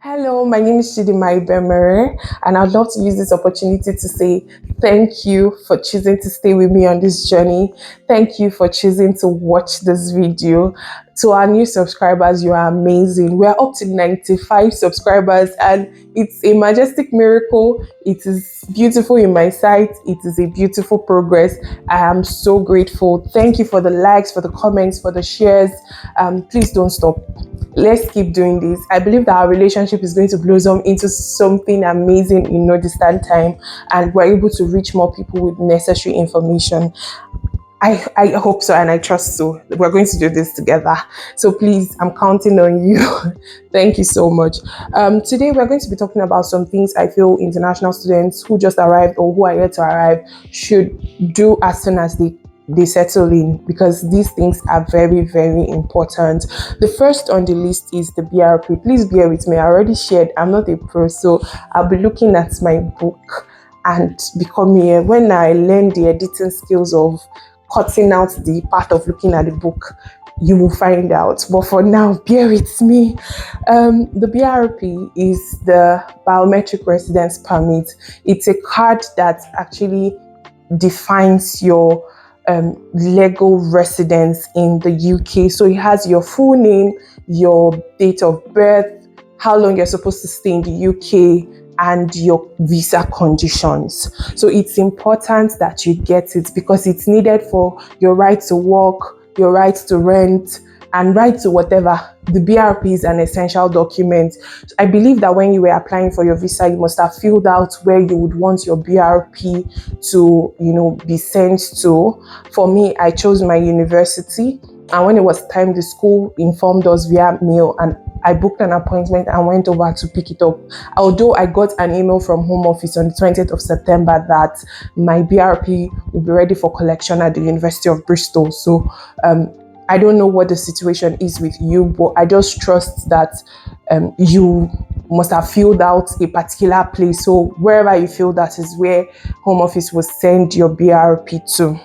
Hello, my name is Chidimai Bemere, and I'd love to use this opportunity to say thank you for choosing to stay with me on this journey. Thank you for choosing to watch this video. To our new subscribers, you are amazing. We're up to 95 subscribers, and it's a majestic miracle. It is beautiful in my sight. It is a beautiful progress. I am so grateful. Thank you for the likes, for the comments, for the shares. Please don't stop. Let's keep doing this. I believe that our relationship is going to blossom into something amazing in no distant time, and we're able to reach more people with necessary information. I hope so, and I trust so. We're going to do this together. So please, I'm counting on you. Thank you so much. Today, we're going to be talking about some things I feel international students who just arrived or who are yet to arrive should do as soon as they settle in, because these things are very, very important. The first on the list is the BRP. Please bear with me. I already shared. I'm not a pro, so I'll be looking at my book and becoming when I learn the editing skills of cutting out the part of looking at the book, you will find out. But for now, bear with me. The BRP is the biometric residence permit. It's a card that actually defines your legal residence in the UK. So it has your full name, your date of birth, how long you're supposed to stay in the UK, and your visa conditions. So it's important that you get it because it's needed for your right to work, your right to rent, and right to whatever. The BRP is an essential document. I believe that when you were applying for your visa, you must have filled out where you would want your BRP to, be sent to. For me, I chose my university, and when it was time, the school informed us via mail, and I booked an appointment and went over to pick it up. Although I got an email from Home Office on the 20th of September that my BRP will be ready for collection at the University of Bristol. So I don't know what the situation is with you, but I just trust that you must have filled out a particular place. So wherever you feel that is where Home Office will send your BRP to.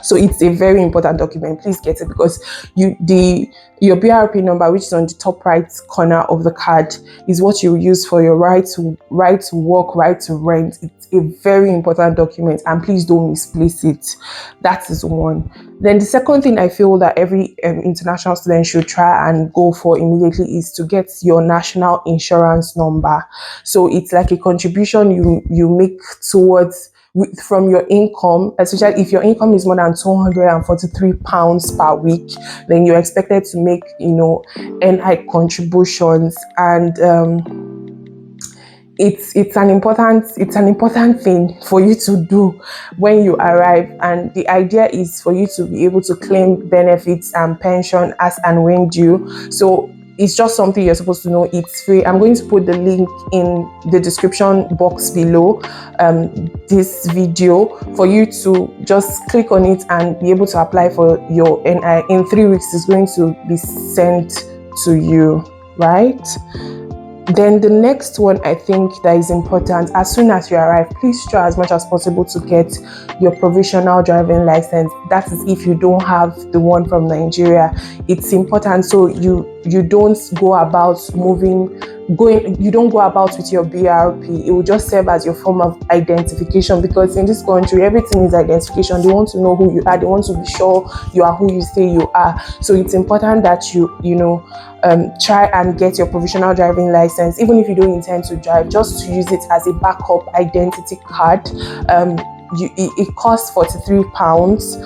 So it's a very important document. Please get it because your BRP number, which is on the top right corner of the card, is what you use for your right to work, right to rent. It's a very important document, and please don't misplace it. That is one. Then the second thing I feel that every international student should try and go for immediately is to get your national insurance number. So it's like a contribution you make towards from your income, especially if your income is more than £243 per week, then you're expected to make, NI contributions, and it's an important thing for you to do when you arrive. And the idea is for you to be able to claim benefits and pension as and when due. So it's just something you're supposed to know. It's free. I'm going to put the link in the description box below this video for you to just click on it and be able to apply for your NI. In 3 weeks, it's going to be sent to you, right? Then the next one I think that is important, as soon as you arrive, please try as much as possible to get your provisional driving license. That is if you don't have the one from Nigeria. It's important so you don't go about you don't go about with your BRP. It will just serve as your form of identification, because in this country, everything is identification. They want to know who you are. They want to be sure you are who you say you are. So it's important that you try and get your provisional driving license, even if you don't intend to drive, just to use it as a backup identity card. It costs £43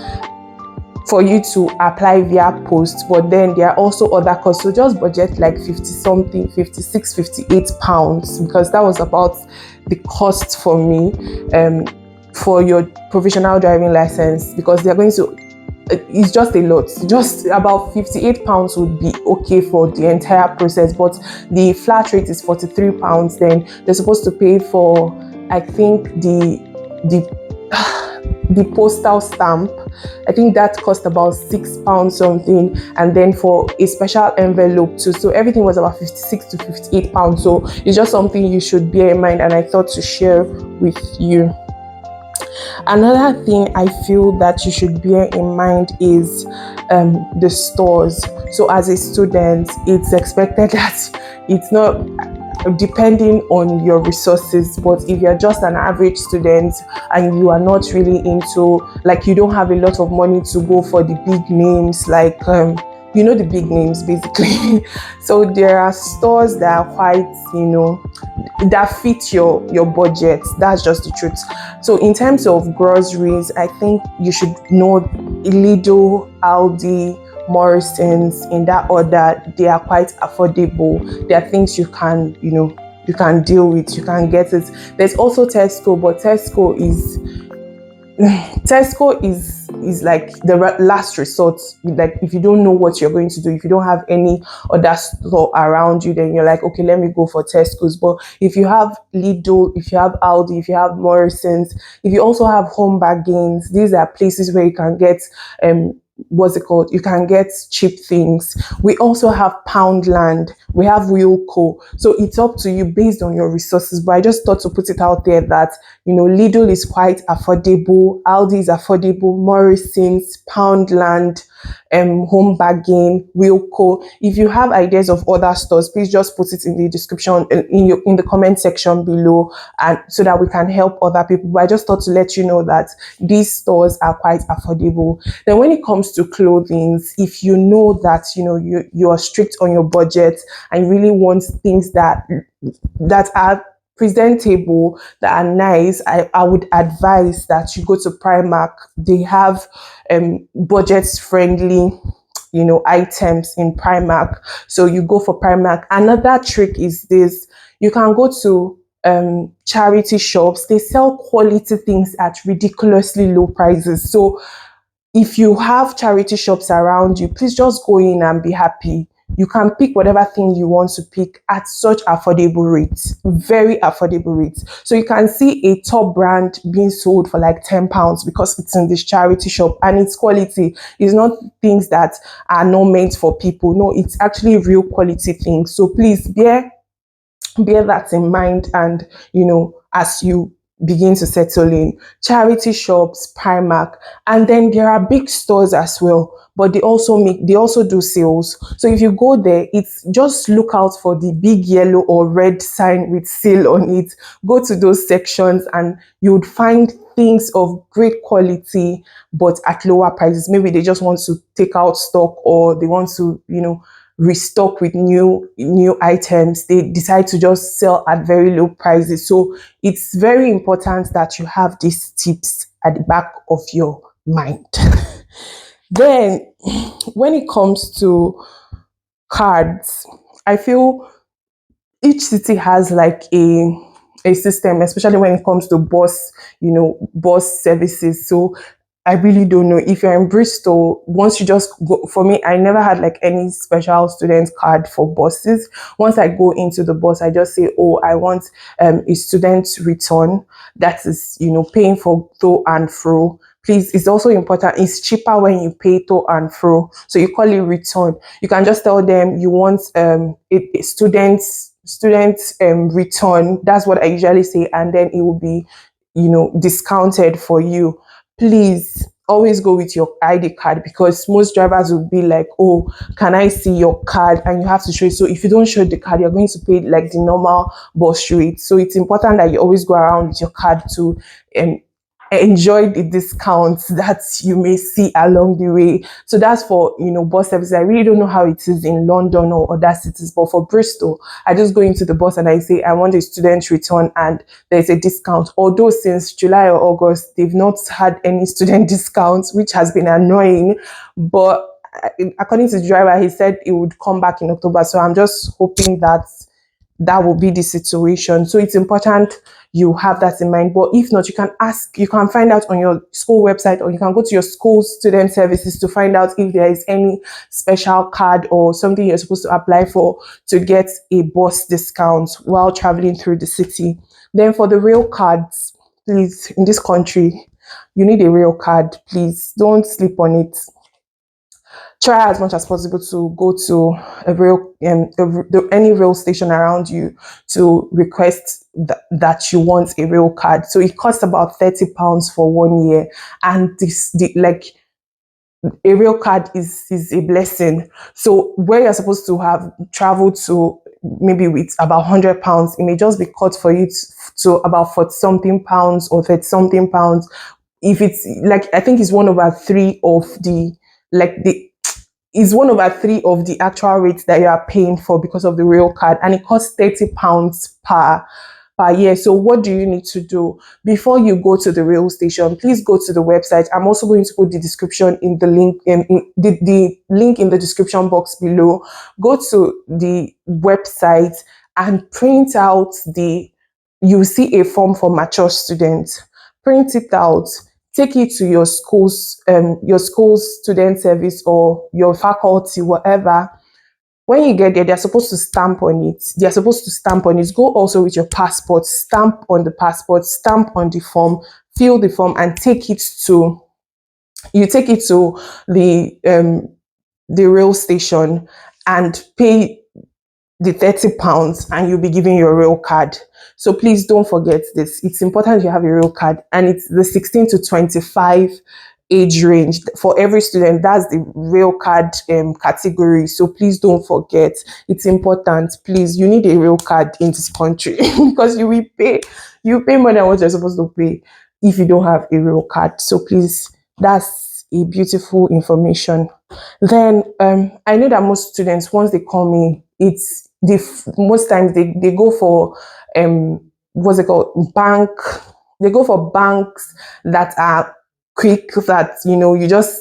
for you to apply via post, but then there are also other costs. So just budget like 50 something, 56, 58 pounds, because that was about the cost for me for your provisional driving license, because they're going to, it's just a lot. Just about 58 pounds would be okay for the entire process, but the flat rate is £43. Then they're supposed to pay for, I think, the postal stamp. I think that cost about £6 something, and then for a special envelope too. So everything was about 56 to 58 pounds. So it's just something you should bear in mind, and I thought to share with you. Another thing I feel that you should bear in mind is the stores. So as a student, it's expected that it's not depending on your resources. But if you're just an average student and you are not really into, like, you don't have a lot of money to go for the big names, like the big names basically. So there are stores that are quite, that fit your budget. That's just the truth. So in terms of groceries, I think you should know Lidl, Aldi, Morrison's, in that order. They are quite affordable. There are things you can, you can deal with, you can get it. There's also Tesco, but Tesco is like the last resort. Like, if you don't know what you're going to do, if you don't have any other store around you, then you're like, okay, let me go for Tesco's. But if you have Lidl, if you have Aldi, if you have Morrison's, if you also have Home Bargains, these are places where you can get what's it called? You can get cheap things. We also have Poundland, we have Wilco. So it's up to you based on your resources. But I just thought to put it out there that, Lidl is quite affordable, Aldi is affordable, Morrison's, Poundland, Home Bargain, Wilco. If you have ideas of other stores, please just put it in the description, in the comment section below, and so that we can help other people. But I just thought to let you know that these stores are quite affordable. Then when it comes to clothing, if you know that you are strict on your budget and you really want things that are presentable, that are nice, I would advise that you go to Primark. They have budget friendly items in Primark. So you go for Primark. Another trick is this: you can go to charity shops. They sell quality things at ridiculously low prices. So if you have charity shops around you, please just go in and be happy. You can pick whatever thing you want to pick at such affordable rates, very affordable rates. So you can see a top brand being sold for like £10 because it's in this charity shop and it's quality. It's not things that are not meant for people. No, it's actually real quality things. So please bear that in mind, and as you begin to settle in, charity shops, Primark, and then there are big stores as well, but they also do sales. So if you go there, it's just look out for the big yellow or red sign with sale on it. Go to those sections and you would find things of great quality but at lower prices. Maybe they just want to take out stock, or they want to restock with new items. They decide to just sell at very low prices. So it's very important that you have these tips at the back of your mind. Then when it comes to cards, I feel each city has like a system, especially when it comes to bus services. So I really don't know. If you're in Bristol, once you just go, for me, I never had like any special student card for buses. Once I go into the bus, I just say, oh, I want a student return. That is, paying for to and fro. Please, it's also important. It's cheaper when you pay to and fro. So you call it return. You can just tell them you want a student return. That's what I usually say, and then it will be discounted for you. Please always go with your ID card, because most drivers will be like, oh, can I see your card? And you have to show it. So if you don't show the card, you're going to pay like the normal bus rate. So it's important that you always go around with your card to enjoy the discounts that you may see along the way. So that's for bus services. I really don't know how it is in London or other cities, but for Bristol, I just go into the bus and I say I want a student return, and there's a discount. Although since July or August they've not had any student discounts, which has been annoying. But according to the driver, he said it would come back in October. So I'm just hoping that that will be the situation. So it's important you have that in mind. But if not, you can find out on your school website, or you can go to your school student services to find out if there is any special card or something you're supposed to apply for to get a bus discount while traveling through the city. Then for the rail cards, please, in this country, you need a rail card. Please don't sleep on it. Try as much as possible to go to any rail station around you to request that you want a rail card. So it costs about £30 for 1 year, and a rail card is a blessing. So where you're supposed to have traveled to maybe with about 100 pounds, it may just be cut for you to about 40 something pounds or 30 something pounds. If it's like, I think it's 1/3 of the, like the, is 1/3 of the actual rate that you are paying for because of the real card, and it costs 30 pounds per year. So what do you need to do before you go to the rail station? Please go to the website. I'm also going to put the description in the link, in the link in the description box below. Go to the website and print out the, you see a form for mature students. Print it out, take it to your school's student service or your faculty, whatever. When you get there, they're supposed to stamp on it. They're supposed to stamp on it. Go also with your passport, stamp on the passport, stamp on the form, fill the form, and take it to, you take it to the rail station and pay the 30 pounds, and you'll be given your real card. So please don't forget this. It's important you have a real card, and it's the 16 to 25 age range for every student. That's the real card category. So please don't forget. It's important. Please, you need a real card in this country because you pay more than what you're supposed to pay if you don't have a real card. So please, that's a beautiful information. Then I know that most students, once they call me, it's the most times they go for what's it called, they go for banks that are quick, that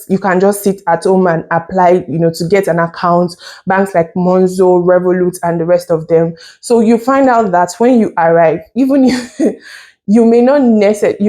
you can just sit at home and apply, to get an account. Banks like Monzo, Revolut, and the rest of them. So you find out that when you arrive, even if you may not necessarily,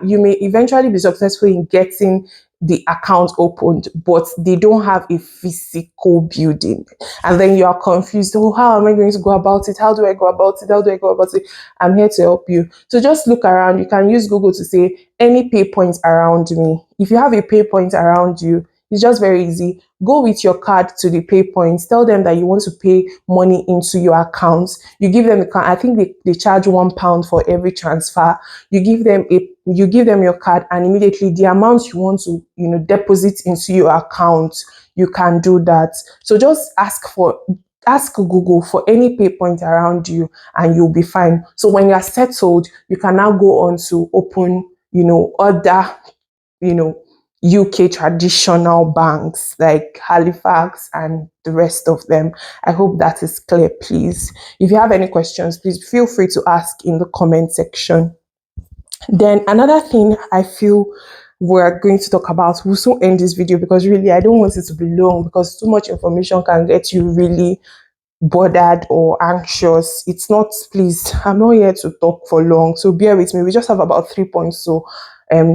you may eventually be successful in getting the account opened, but they don't have a physical building. And then you are confused. Oh, how am I going to go about it? How do I go about it? How do I go about it? I'm here to help you. So just look around. You can use Google to say any pay points around me. If you have a pay point around you, it's just very easy. Go with your card to the pay points. Tell them that you want to pay money into your account. You give them the card. I think they charge £1 for every transfer. You give them your card, and immediately the amount you want to deposit into your account, you can do that. So just ask Google for any pay point around you, and you'll be fine. So when you are settled, you can now go on to open other UK traditional banks like Halifax and the rest of them. I hope that is clear. Please, if you have any questions, please feel free to ask in the comment section. Then another thing I feel we're going to talk about, we'll soon end this video because really I don't want it to be long, because too much information can get you really bothered or anxious. It's not, please, I'm not here to talk for long, so bear with me. We just have about 3 points to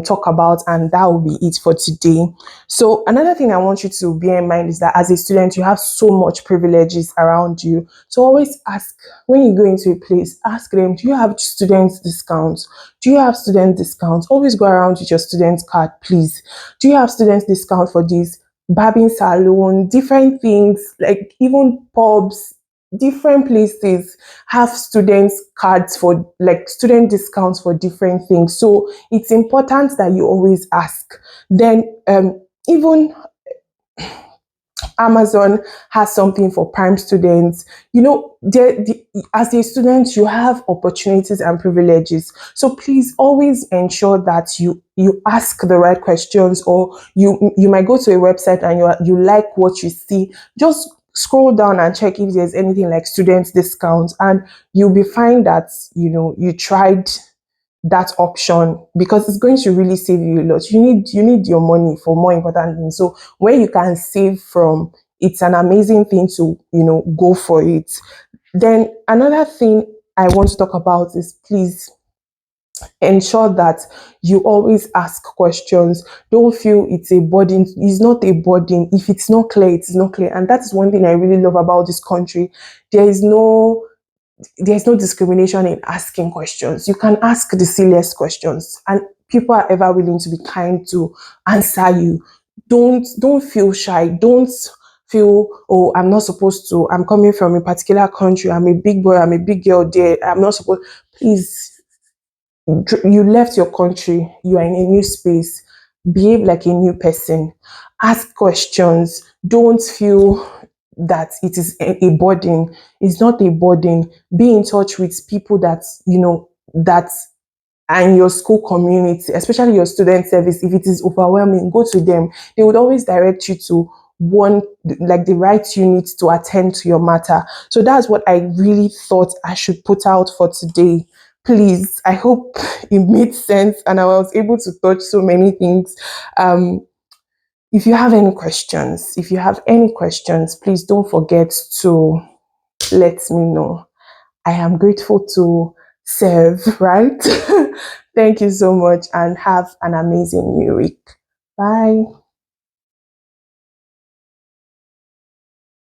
talk about, and that will be it for today. So another thing I want you to bear in mind is that as a student, you have so much privileges around you. So always ask, when you go into a place, ask them, do you have student discounts? Do you have student discounts? Always go around with your student card, please. Do you have student discount for this? Barbing salon, different things, like even pubs, different places have students cards for, like, student discounts for different things. So it's important that you always ask. Then even Amazon has something for prime students. As a student, you have opportunities and privileges. So please always ensure that you ask the right questions, or you might go to a website and you like what you see. Just scroll down and check if there's anything like student discounts, and you'll be fine that you tried that option, because it's going to really save you a lot. You need your money for more important things. So when you can save from, it's an amazing thing to go for it. Then another thing I want to talk about is, please ensure that you always ask questions. Don't feel it's a burden. It's not a burden. If it's not clear, it's not clear. And that is one thing I really love about this country. There's no discrimination in asking questions. You can ask the silliest questions, and people are ever willing to be kind to answer you. Don't feel shy. Don't feel, oh, I'm coming from a particular country, I'm a big boy, I'm a big girl there, I'm not supposed. Please, you left your country, you are in a new space. Behave like a new person. Ask questions. Don't feel that it is a burden. It's not a burden. Be in touch with people that, that and your school community, especially your student service. If it is overwhelming, go to them. They would always direct you to one, like the right unit to attend to your matter. So that's what I really thought I should put out for today. Please, I hope it made sense and I was able to touch so many things. Um, if you have any questions, please don't forget to let me know. I am grateful to serve, right? Thank you so much and have an amazing new week. Bye.